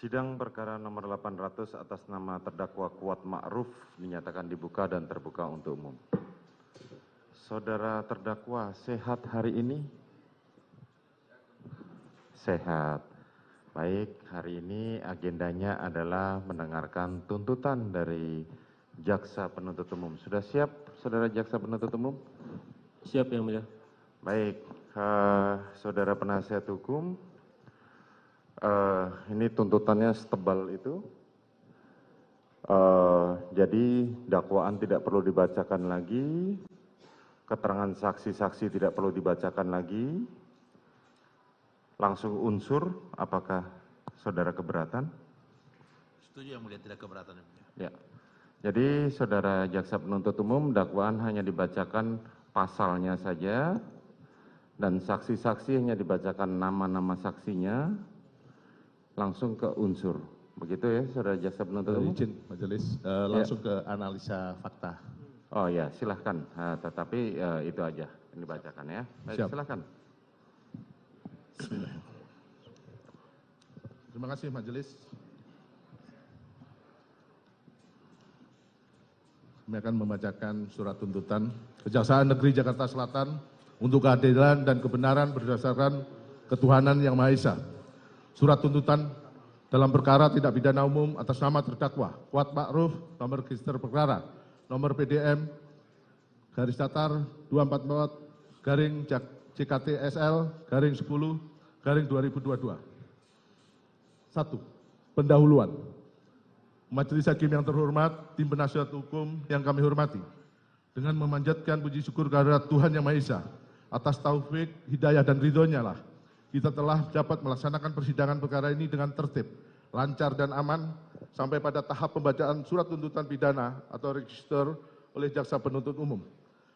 Sidang perkara nomor 800 atas nama terdakwa Kuat Ma'ruf dinyatakan dibuka dan terbuka untuk umum. Saudara terdakwa sehat hari ini? Sehat. Baik, hari ini agendanya adalah mendengarkan tuntutan dari Jaksa Penuntut Umum. Sudah siap, Saudara Jaksa Penuntut Umum? Siap, Yang Mulia. Baik, Saudara Penasihat Hukum, ini tuntutannya setebal itu. Jadi dakwaan tidak perlu dibacakan lagi, keterangan saksi-saksi tidak perlu dibacakan lagi. Langsung unsur, apakah saudara keberatan? Setuju Yang Mulia, tidak keberatan Yang Mulia. Ya. Jadi saudara Jaksa Penuntut Umum, dakwaan hanya dibacakan pasalnya saja dan saksi-saksi hanya dibacakan nama-nama saksinya, langsung ke unsur. Begitu ya saudara Jaksa Penuntut Umum? Izin majelis langsung ke analisa fakta. Oh ya, silahkan. Tetapi itu aja yang dibacakan ya. Baik, Siap. silahkan. Terima kasih majelis. Kami akan membacakan surat tuntutan Kejaksaan Negeri Jakarta Selatan untuk keadilan dan kebenaran berdasarkan ketuhanan yang Maha Esa. Surat tuntutan dalam perkara tindak pidana umum atas nama terdakwa Kuat Ma'ruf, nomor register perkara, nomor PDM, garis datar 244, garing CKTSL, garing 10, garing 2022. 1. Pendahuluan. Majelis Hakim yang terhormat, tim penasihat hukum yang kami hormati, dengan memanjatkan puji syukur kehadirat Tuhan Yang Maha Esa atas taufik, hidayah dan ridhonya lah kita telah dapat melaksanakan persidangan perkara ini dengan tertib, lancar dan aman sampai pada tahap pembacaan surat tuntutan pidana atau register oleh Jaksa Penuntut Umum.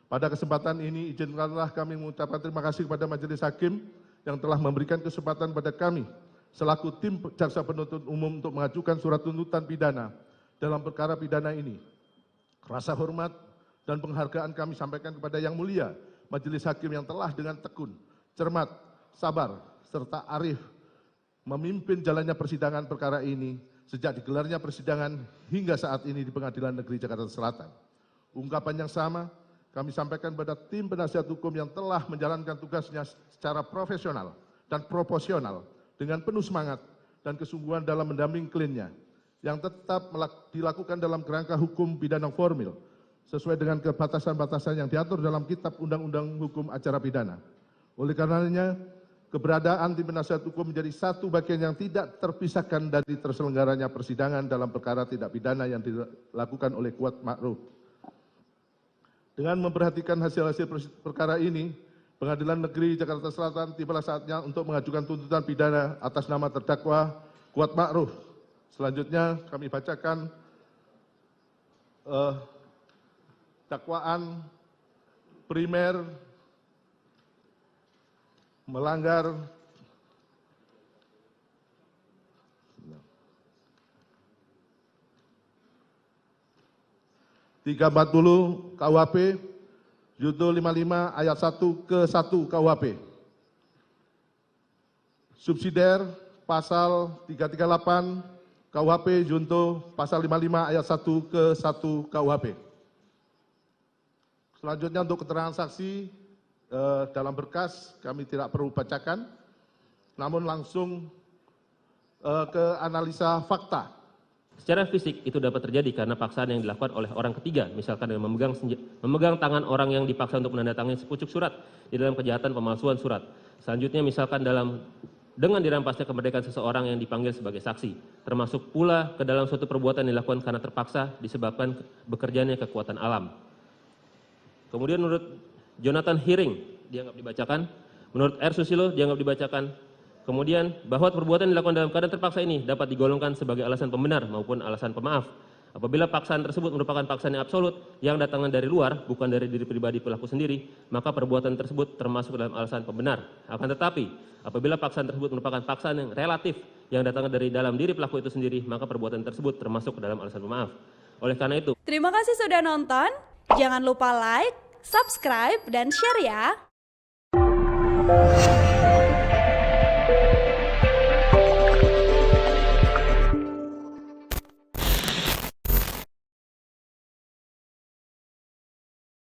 Pada kesempatan ini izinkanlah kami mengucapkan terima kasih kepada Majelis Hakim yang telah memberikan kesempatan pada kami selaku tim Jaksa Penuntut Umum untuk mengajukan surat tuntutan pidana dalam perkara pidana ini. Rasa hormat dan penghargaan kami sampaikan kepada Yang Mulia Majelis Hakim yang telah dengan tekun, cermat, sabar, serta arif memimpin jalannya persidangan perkara ini sejak digelarnya persidangan hingga saat ini di Pengadilan Negeri Jakarta Selatan. Ungkapan yang sama kami sampaikan pada tim penasihat hukum yang telah menjalankan tugasnya secara profesional dan proporsional dengan penuh semangat dan kesungguhan dalam mendampingi kliennya yang tetap dilakukan dalam kerangka hukum pidana formil sesuai dengan kebatasan-batasan yang diatur dalam Kitab Undang-Undang Hukum Acara Pidana. Oleh karenanya, keberadaan tim penasihat hukum menjadi satu bagian yang tidak terpisahkan dari terselenggaranya persidangan dalam perkara tindak pidana yang dilakukan oleh Kuat Ma'ruf. Dengan memperhatikan hasil-hasil perkara ini, Pengadilan Negeri Jakarta Selatan tibalah saatnya untuk mengajukan tuntutan pidana atas nama terdakwa Kuat Ma'ruf. Selanjutnya kami bacakan dakwaan primer melanggar (340) KUHP Judul 55 ayat 1 ke 1 KUHP. Subsidiar pasal 338 KUHP junto pasal 55 ayat 1 ke 1 KUHP. Selanjutnya untuk keterangan saksi dalam berkas kami tidak perlu bacakan, namun langsung ke analisa fakta. Secara fisik itu dapat terjadi karena paksaan yang dilakukan oleh orang ketiga, misalkan dengan memegang tangan orang yang dipaksa untuk menandatangani sepucuk surat di dalam kejahatan pemalsuan surat. Selanjutnya misalkan dengan dirampasnya kemerdekaan seseorang yang dipanggil sebagai saksi, termasuk pula ke dalam suatu perbuatan yang dilakukan karena terpaksa disebabkan bekerjanya kekuatan alam. Kemudian menurut Jonathan Hiring dianggap dibacakan, menurut R. Susilo dianggap dibacakan. Kemudian bahwa perbuatan dilakukan dalam keadaan terpaksa ini dapat digolongkan sebagai alasan pembenar maupun alasan pemaaf. Apabila paksaan tersebut merupakan paksaan yang absolut yang datangnya dari luar, bukan dari diri pribadi pelaku sendiri, maka perbuatan tersebut termasuk dalam alasan pembenar. Akan tetapi, apabila paksaan tersebut merupakan paksaan yang relatif yang datangnya dari dalam diri pelaku itu sendiri, maka perbuatan tersebut termasuk dalam alasan pemaaf. Oleh karena itu, terima kasih sudah nonton. Jangan lupa like, subscribe, dan share ya.